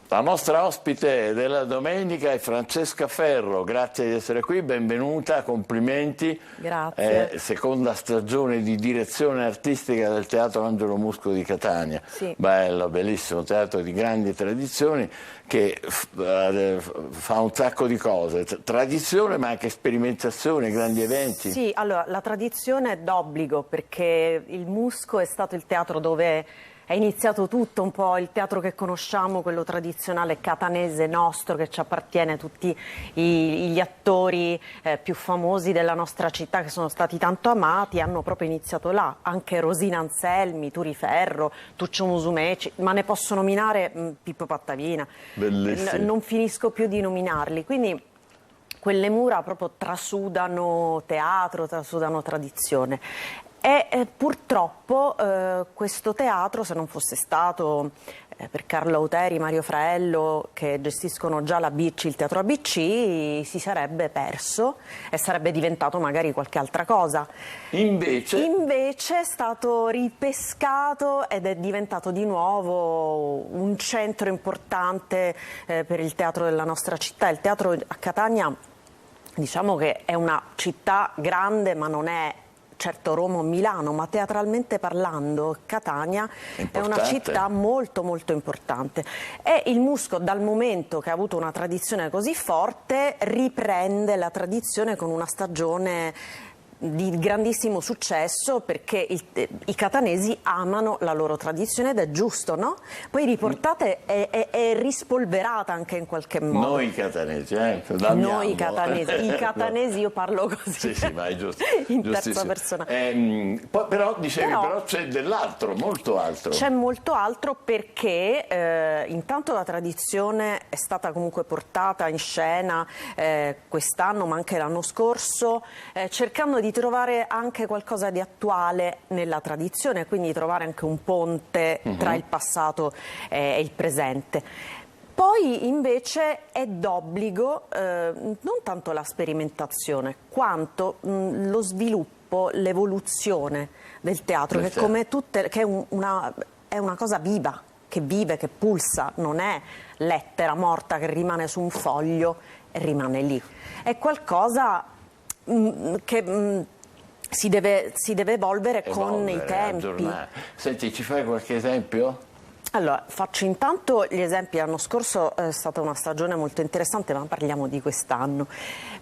La nostra ospite della domenica è Francesca Ferro, grazie di essere qui, benvenuta, complimenti. Grazie. Seconda stagione di direzione artistica del Teatro Angelo Musco di Catania. Sì. Bello, bellissimo, teatro di grandi tradizioni che fa un sacco di cose, tradizione ma anche sperimentazione, grandi eventi. Sì, allora la tradizione è d'obbligo perché il Musco è stato il teatro dove è iniziato tutto, un po' il teatro che conosciamo, quello tradizionale catanese nostro, che ci appartiene, tutti gli attori più famosi della nostra città che sono stati tanto amati, hanno proprio iniziato là, anche Rosina Anselmi, Turi Ferro, Tuccio Musumeci, ma ne posso nominare Pippo Pattavina. Bellissimo. Non finisco più di nominarli, quindi quelle mura proprio trasudano teatro, trasudano tradizione. E purtroppo questo teatro, se non fosse stato per Carlo Auteri, Mario Fraello, che gestiscono già l'ABC, il teatro ABC, si sarebbe perso e sarebbe diventato magari qualche altra cosa. Invece è stato ripescato ed è diventato di nuovo un centro importante per il teatro della nostra città. Il teatro a Catania, diciamo che è una città grande, ma non è certo Roma o Milano, ma teatralmente parlando Catania è una città molto molto importante. E il Musco, dal momento che ha avuto una tradizione così forte, riprende la tradizione con una stagione di grandissimo successo, perché i catanesi amano la loro tradizione ed è giusto, no? Poi riportate è rispolverata anche in qualche modo. Noi catanesi, Noi catanesi, i catanesi, io parlo così. Sì, ma è giusto. In terza persona. Però dicevi, però c'è dell'altro, molto altro. C'è molto altro perché intanto la tradizione è stata comunque portata in scena quest'anno, ma anche l'anno scorso, cercando di trovare anche qualcosa di attuale nella tradizione, quindi trovare anche un ponte tra il passato e il presente. Poi invece è d'obbligo non tanto la sperimentazione quanto lo sviluppo, l'evoluzione del teatro, che come tutte, che è una cosa viva, che vive, che pulsa, non è lettera morta che rimane su un foglio e rimane lì. È qualcosa che si deve evolvere con i tempi. Senti, ci fai qualche esempio? Allora, faccio intanto gli esempi. L'anno scorso è stata una stagione molto interessante, ma parliamo di quest'anno.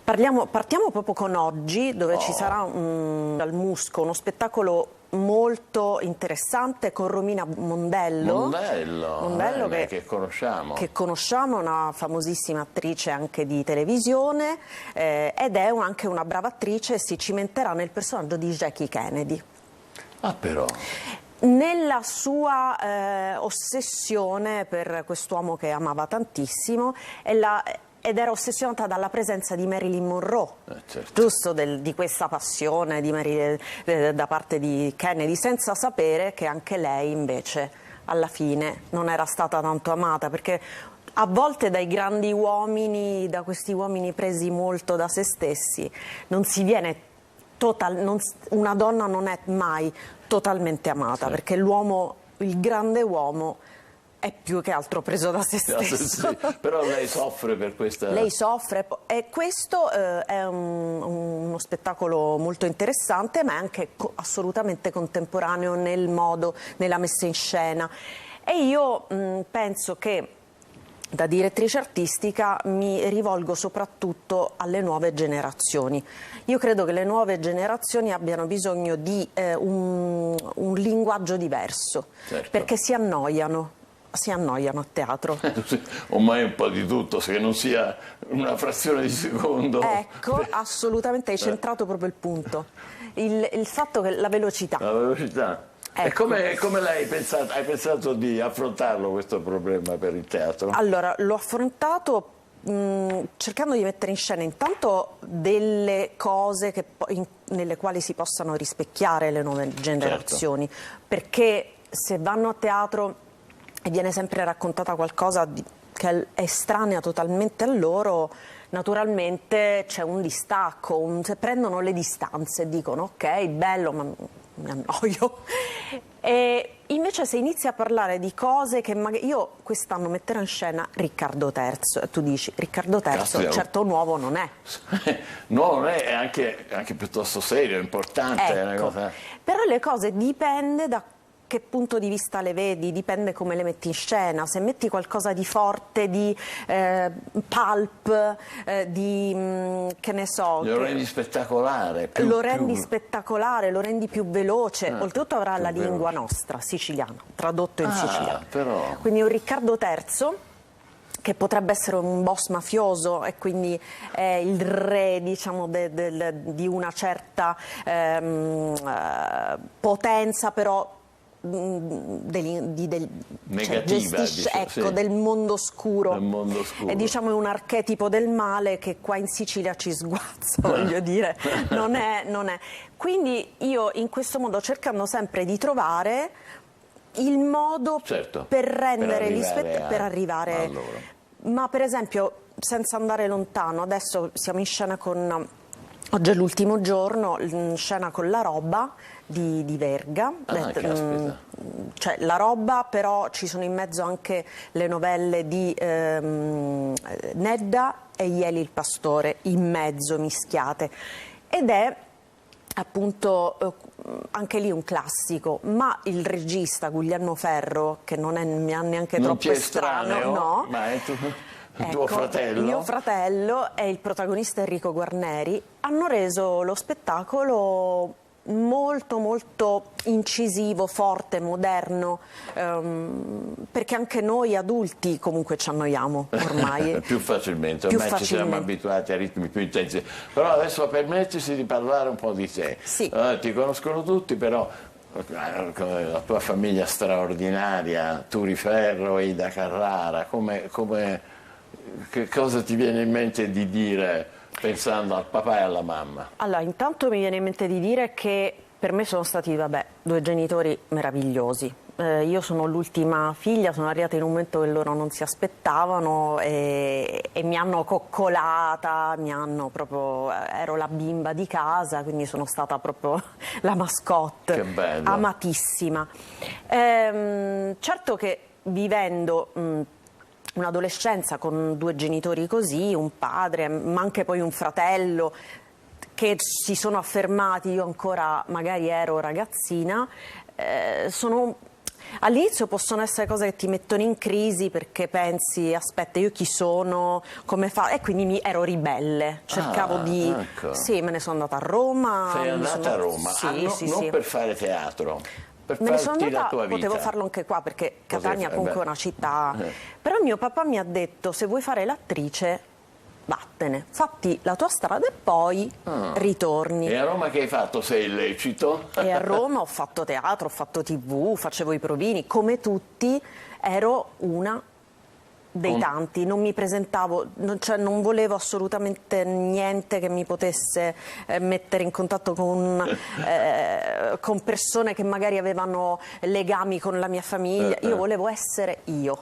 Partiamo proprio con oggi, dove ci sarà al Musco uno spettacolo molto interessante con Romina Mondello. Mondello che conosciamo. Che conosciamo, una famosissima attrice anche di televisione, ed è anche una brava attrice, e si cimenterà nel personaggio di Jackie Kennedy. Ah, però. Nella sua ossessione per quest'uomo che amava tantissimo, ed era ossessionata dalla presenza di Marilyn Monroe, certo. Giusto, di questa passione da parte di Kennedy, senza sapere che anche lei invece alla fine non era stata tanto amata, perché a volte dai grandi uomini, da questi uomini presi molto da se stessi, non si viene una donna non è mai totalmente amata, perché il grande uomo è più che altro preso da se stesso. Sì, però lei soffre per questa... Lei soffre, e questo è uno spettacolo molto interessante, ma è anche assolutamente contemporaneo nel modo, nella messa in scena. E io penso che da direttrice artistica mi rivolgo soprattutto alle nuove generazioni. Io credo che le nuove generazioni abbiano bisogno di un linguaggio diverso, certo. Perché si annoiano a teatro. Ormai un po' di tutto, se non sia una frazione di secondo. Ecco, assolutamente, hai centrato proprio il punto. Il fatto che la velocità. La velocità. Ecco. E come hai pensato di affrontarlo questo problema per il teatro? Allora, l'ho affrontato cercando di mettere in scena intanto delle cose nelle quali si possano rispecchiare le nuove generazioni, certo. Perché se vanno a teatro e viene sempre raccontata qualcosa che è estranea totalmente a loro, naturalmente c'è un distacco, prendono le distanze e dicono ok, bello, ma mi annoio. E invece se inizi a parlare di cose che magari io quest'anno metterò in scena Riccardo III, tu dici Riccardo III, Caspita. certo nuovo non è. No, non è anche piuttosto serio, importante. È una Ecco, cosa... però le cose dipende da che punto di vista le vedi, dipende come le metti in scena. Se metti qualcosa di forte, di pulp, che ne so... Lo rendi spettacolare. Lo rendi spettacolare, lo rendi più veloce. Oltretutto avrà la lingua nostra, siciliana, tradotto in siciliano. Però... Quindi un Riccardo III... che potrebbe essere un boss mafioso e quindi è il re, diciamo, di una certa potenza, però negativa, gestisce, diciamo, ecco, sì. del mondo oscuro. Del mondo oscuro. È, diciamo, un archetipo del male che qua in Sicilia ci sguazza, voglio dire, non è. Quindi io in questo modo, cercando sempre di trovare il modo Certo, per rendere gli per arrivare a loro. Ma per esempio, senza andare lontano, adesso siamo in scena con, oggi è l'ultimo giorno, in scena con La Roba di Verga. Caspita. Cioè La Roba, però ci sono in mezzo anche le novelle di Nedda e Ieli il Pastore, in mezzo, mischiate. Ed è appunto anche lì un classico, ma il regista Guglielmo Ferro, che non è neanche Non troppo ti è estraneo, no, ma è tuo ecco, fratello? mio fratello e il protagonista Enrico Guarneri hanno reso lo spettacolo molto molto incisivo, forte, moderno, perché anche noi adulti comunque ci annoiamo ormai. Più facilmente, Più ormai ci siamo facilmente. abituati a ritmi più intensi. Però adesso permettersi di parlare un po' di te. Sì. Ti conoscono tutti, però la tua famiglia straordinaria, Turi Ferro, Ida Carrara, che cosa ti viene in mente di dire pensando al papà e alla mamma? Allora, intanto mi viene in mente di dire che per me sono stati, due genitori meravigliosi. Io sono l'ultima figlia, sono arrivata in un momento che loro non si aspettavano e mi hanno coccolata, ero la bimba di casa, quindi sono stata proprio la mascotte, Che bello. amatissima. Certo che vivendo un'adolescenza con due genitori così, un padre, ma anche poi un fratello, che si sono affermati, io ancora magari ero ragazzina, all'inizio possono essere cose che ti mettono in crisi perché pensi, aspetta, io chi sono, come fa? E quindi ero ribelle, cercavo di... ecco. Sì, me ne sono andata a Roma. Sei andata a Roma, Sì, non sì. per fare teatro, per Me ne sono farti la andata, tua vita. potevo farlo anche qua perché Catania comunque è una città, Eh. però mio papà mi ha detto se vuoi fare l'attrice vattene, fatti la tua strada e poi ritorni. E a Roma che hai fatto? Sei illecito? E a Roma ho fatto teatro, ho fatto TV, facevo i provini, come tutti ero una dei tanti, non mi presentavo, non volevo assolutamente niente che mi potesse mettere in contatto con persone che magari avevano legami con la mia famiglia. Io volevo essere io.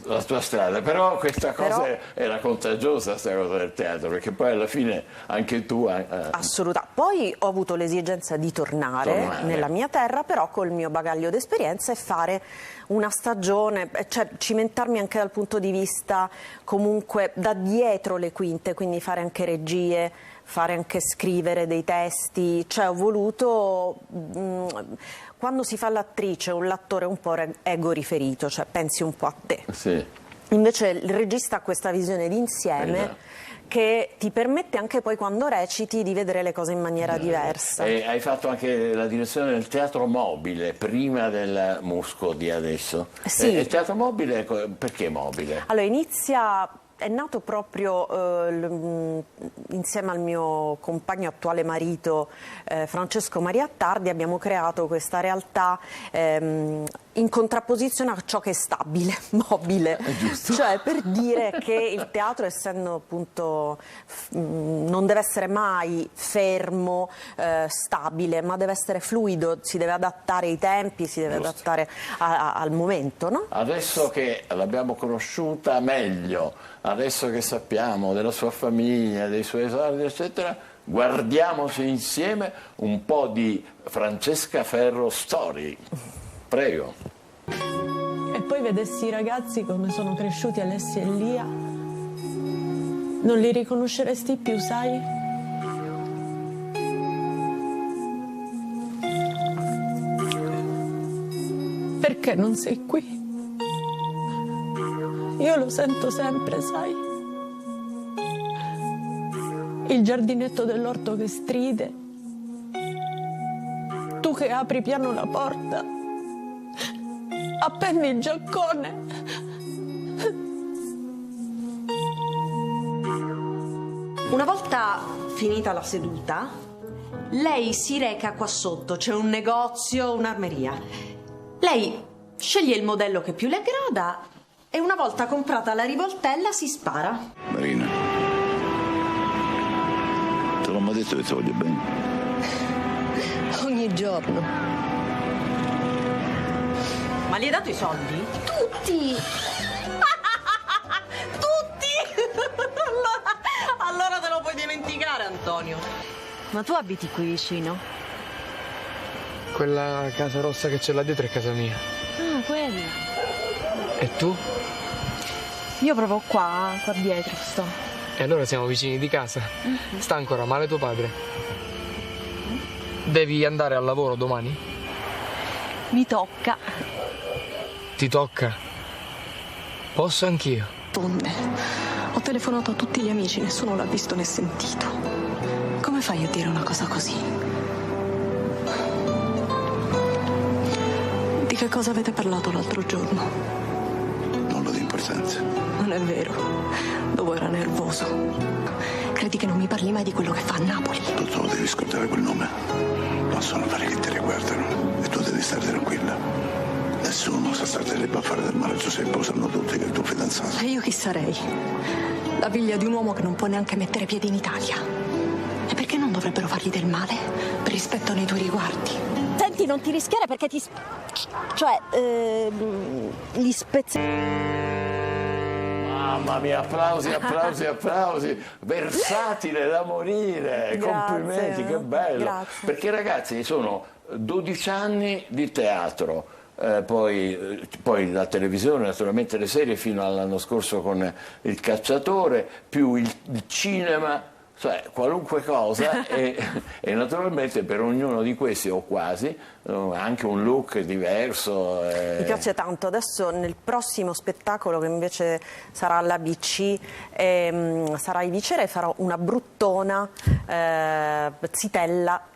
La tua strada, però questa cosa Però- era contagiosa, questa cosa del teatro, perché poi alla fine anche tu... Assolutamente. Poi ho avuto l'esigenza di tornare nella mia terra, però col mio bagaglio d'esperienza e fare una stagione, cioè cimentarmi anche dal punto di vista comunque da dietro le quinte, quindi fare anche regie, fare anche scrivere dei testi, cioè ho voluto, quando si fa l'attrice o l'attore è un po' ego riferito, cioè pensi un po' a te. Sì. Invece il regista ha questa visione d'insieme che ti permette anche poi quando reciti di vedere le cose in maniera diversa. E hai fatto anche la direzione del teatro mobile prima del Musco di adesso. Sì. E il teatro mobile, perché mobile? Allora è nato proprio insieme al mio compagno attuale marito Francesco Maria Tardi, abbiamo creato questa realtà in contrapposizione a ciò che è stabile, mobile, cioè per dire che il teatro, essendo appunto non deve essere mai fermo, stabile, ma deve essere fluido, si deve adattare ai tempi, si deve adattare al momento, no? Adesso che l'abbiamo conosciuta meglio, adesso che sappiamo della sua famiglia, dei suoi esordi, eccetera, Guardiamoci insieme un po' di Francesca Ferro Story. Prego. E poi vedessi i ragazzi come sono cresciuti, Alessia e Lia, non li riconosceresti più, sai? Perché non sei qui? Io lo sento sempre, sai? Il giardinetto dell'orto che stride, tu che apri piano la porta, appendi il giaccone. Una volta finita la seduta, lei si reca qua sotto, c'è un negozio, un'armeria. Lei sceglie il modello che più le aggrada e una volta comprata la rivoltella si spara. Marina, te l'ho mai detto che ti voglio bene? Ogni giorno. Ma gli hai dato i soldi? Tutti! Tutti! Allora te lo puoi dimenticare, Antonio. Ma tu abiti qui vicino? Quella casa rossa che c'è là dietro è casa mia. Ah, quella. E tu? Io proprio qua dietro sto. E allora siamo vicini di casa. Sta ancora male tuo padre? Devi andare al lavoro domani? Mi tocca. Ti tocca? Posso anch'io? Donne, ho telefonato a tutti gli amici, nessuno l'ha visto né sentito. Come fai a dire una cosa così? Di che cosa avete parlato l'altro giorno? Nulla di importanza. Non è vero. Dovo era nervoso. Credi che non mi parli mai di quello che fa a Napoli? Tu devi scordare quel nome. Non sono affari che ti riguardano e tu devi stare tranquilla. Nessuno sa starterebbe a fare del male a Giuseppe, sanno tutti che è il tuo fidanzato. E io chi sarei? La figlia di un uomo che non può neanche mettere piede in Italia. E perché non dovrebbero fargli del male? Per rispetto nei tuoi riguardi. Senti, non ti rischiare perché ti... Cioè, gli spezzi... Mamma mia, applausi, applausi, applausi. Versatile da morire. Grazie. Complimenti, che bello. Grazie. Perché ragazzi, sono 12 anni di teatro. Poi la televisione, naturalmente le serie fino all'anno scorso con Il Cacciatore, più il cinema, cioè qualunque cosa e naturalmente per ognuno di questi o quasi anche un look diverso. Mi piace tanto. Adesso nel prossimo spettacolo che invece sarà all'ABC, sarà i Vicere, farò una bruttona zitella.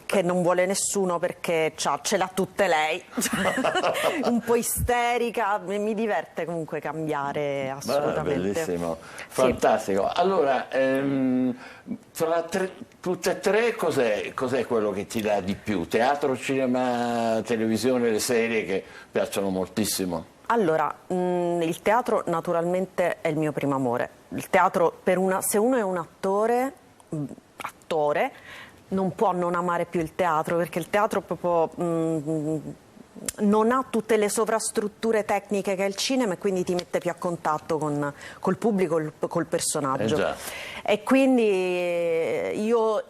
Che non vuole nessuno perché ce l'ha tutte lei, un po' isterica, mi diverte comunque cambiare assolutamente. Bellissimo, fantastico. Sì. Allora, fra tutte e tre cos'è quello che ti dà di più? Teatro, cinema, televisione, le serie che piacciono moltissimo? Allora, il teatro naturalmente è il mio primo amore. Il teatro, se uno è un attore, non può non amare più il teatro, perché il teatro proprio non ha tutte le sovrastrutture tecniche che è il cinema e quindi ti mette più a contatto col pubblico, col personaggio. E quindi io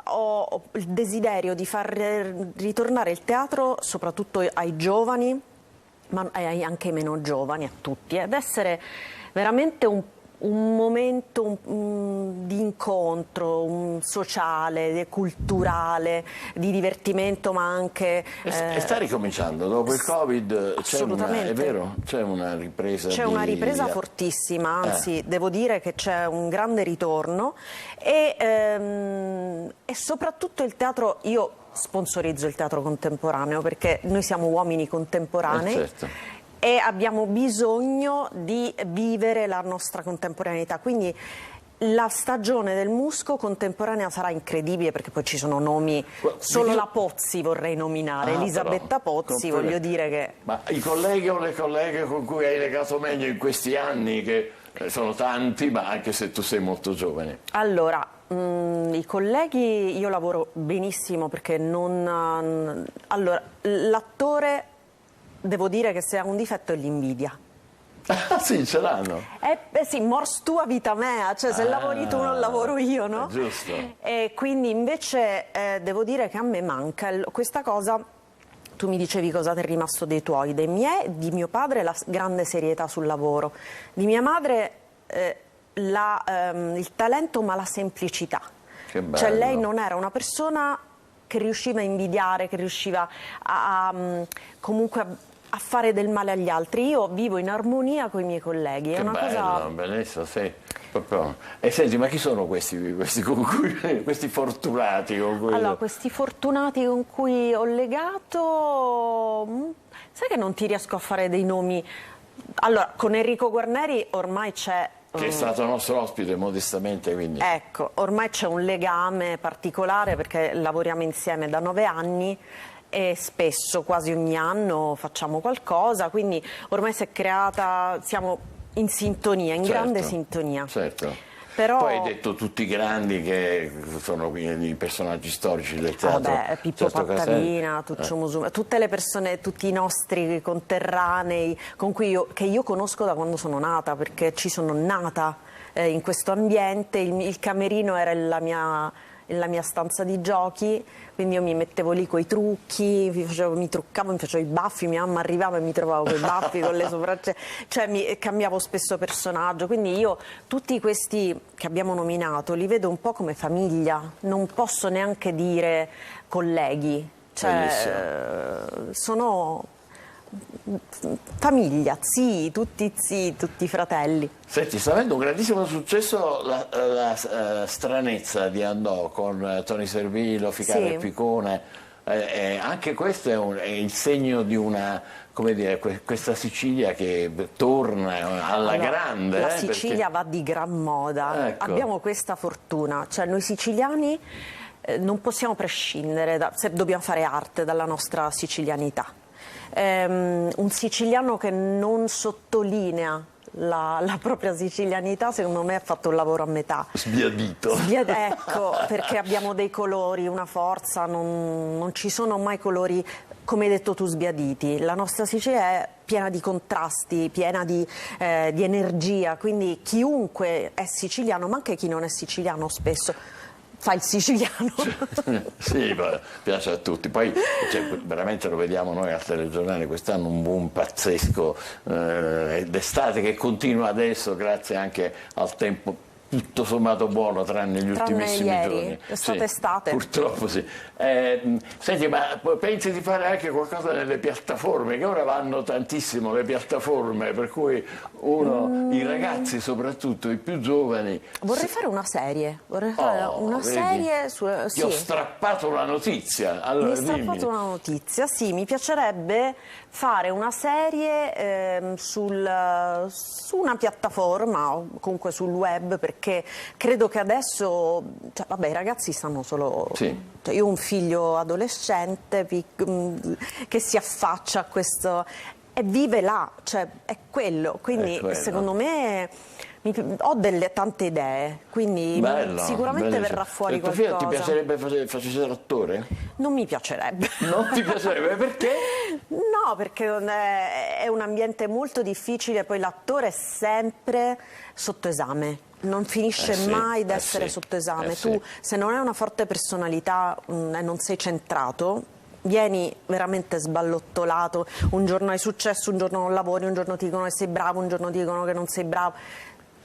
ho il desiderio di far ritornare il teatro soprattutto ai giovani, ma anche ai meno giovani, a tutti, ed essere veramente un momento di incontro, sociale, culturale, di divertimento, ma anche... E sta ricominciando, dopo il Covid è vero? C'è una ripresa? C'è una ripresa fortissima, anzi devo dire che c'è un grande ritorno e soprattutto il teatro, io sponsorizzo il teatro contemporaneo perché noi siamo uomini contemporanei. Certo. E abbiamo bisogno di vivere la nostra contemporaneità, quindi la stagione del Musco contemporanea sarà incredibile perché poi ci sono nomi, solo la Pozzi vorrei nominare, Elisabetta Pozzi, voglio dire che... Ma i colleghi o le colleghe con cui hai legato meglio in questi anni, che sono tanti, ma anche se tu sei molto giovane? Allora, i colleghi, io lavoro benissimo perché allora, l'attore... Devo dire che se ha un difetto è l'invidia. Ah sì, ce l'hanno. Sì, mors tua vita mea, cioè se lavori tu non lavoro io, no? Giusto. E quindi invece devo dire che a me manca questa cosa. Tu mi dicevi cosa ti è rimasto dei tuoi, dei miei, di mio padre la grande serietà sul lavoro, di mia madre il talento ma la semplicità. Che bello. Cioè lei non era una persona che riusciva a invidiare, che riusciva comunque a fare del male agli altri. Io vivo in armonia con i miei colleghi. È Che una bello, cosa... bellissimo, sì. Proprio. E senti, ma chi sono questi fortunati con cui... Allora, questi fortunati con cui ho legato, sai che non ti riesco a fare dei nomi. Allora, con Enrico Guarneri ormai c'è... Che è stato nostro ospite modestamente, quindi... Ecco, ormai c'è un legame particolare perché lavoriamo insieme da 9 anni e spesso, quasi ogni anno, facciamo qualcosa, quindi ormai si è creata, siamo in sintonia, in grande sintonia. Certo. Però... Poi hai detto tutti i grandi che sono i personaggi storici del teatro. Pippo Pattalina, Tuccio Musumeci, tutte le persone, tutti i nostri conterranei che io conosco da quando sono nata, perché ci sono nata in questo ambiente. Il camerino era la mia stanza di giochi, quindi io mi mettevo lì coi trucchi, mi truccavo, mi facevo i baffi, mia mamma arrivava e mi trovavo coi baffi con le sopracciglia, cioè cambiavo spesso personaggio, quindi io tutti questi che abbiamo nominato li vedo un po' come famiglia, non posso neanche dire colleghi, cioè sono famiglia, zii, tutti fratelli. Senti, sta avendo un grandissimo successo la stranezza di Andò con Toni Servillo, Ficarra e Picone. Anche questo è il segno di una, come dire, questa Sicilia che torna alla grande. La Sicilia va di gran moda, ecco. Abbiamo questa fortuna, cioè noi siciliani non possiamo prescindere, se dobbiamo fare arte, dalla nostra sicilianità. Un siciliano che non sottolinea la propria sicilianità, secondo me ha fatto un lavoro a metà. Sbiadito. Ecco, perché abbiamo dei colori, una forza, non ci sono mai colori, come hai detto tu, sbiaditi. La nostra Sicilia è piena di contrasti, piena di energia, quindi chiunque è siciliano, ma anche chi non è siciliano spesso fa il siciliano. Sì, piace a tutti. Poi veramente lo vediamo noi al telegiornale quest'anno, un boom pazzesco d'estate che continua adesso grazie anche al tempo tutto sommato buono tranne gli ultimissimi giorni. È stata estate. Purtroppo sì. Senti, ma pensi di fare anche qualcosa nelle piattaforme, che ora vanno tantissimo le piattaforme, per cui i ragazzi soprattutto, i più giovani... Vorrei fare una serie, vedi? Serie su... Ti ho strappato una notizia. Allora, mi hai strappato una notizia, sì, mi piacerebbe fare una serie su una piattaforma o comunque sul web, perché credo che adesso, i ragazzi stanno solo... Sì. Io ho un figlio adolescente che si affaccia a questo e vive là, cioè è quello, quindi secondo me ho tante idee, quindi sicuramente bellissimo. verrà fuori tuo figlio qualcosa. ti piacerebbe facesse l'attore? Non mi piacerebbe. Non ti piacerebbe? Perché? No, perché è un ambiente molto difficile, poi l'attore è sempre sotto esame. Non finisce mai di essere sotto esame. Tu, se non hai una forte personalità e non sei centrato, vieni veramente sballottolato. Un giorno hai successo, un giorno non lavori, un giorno ti dicono che sei bravo, un giorno ti dicono che non sei bravo.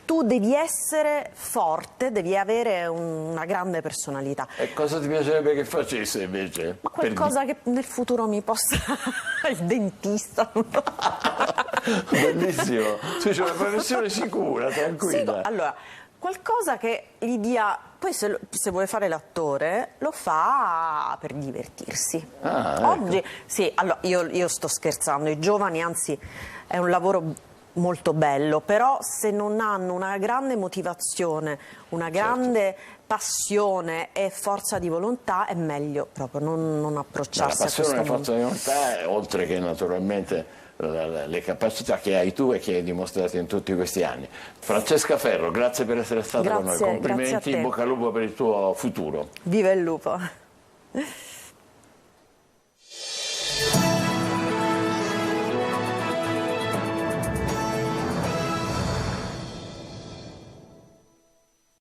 Tu devi essere forte, devi avere una grande personalità. E cosa ti piacerebbe che facesse invece? Ma qualcosa che nel futuro mi possa... il dentista. Bellissimo, tu c'è una professione sicura, tranquilla. Sì, allora, qualcosa che gli dia... Poi se vuole fare l'attore, lo fa per divertirsi. Oggi, ecco. sì, allora io sto scherzando, i giovani anzi è un lavoro molto bello, però se non hanno una grande motivazione, una grande passione e forza di volontà, è meglio proprio non approcciarsi a questo mondo. La passione e forza di volontà, oltre che naturalmente le capacità che hai tu e che hai dimostrato in tutti questi anni. Francesca Ferro, grazie per essere stata con noi, complimenti, in bocca al lupo per il tuo futuro. Viva il lupo!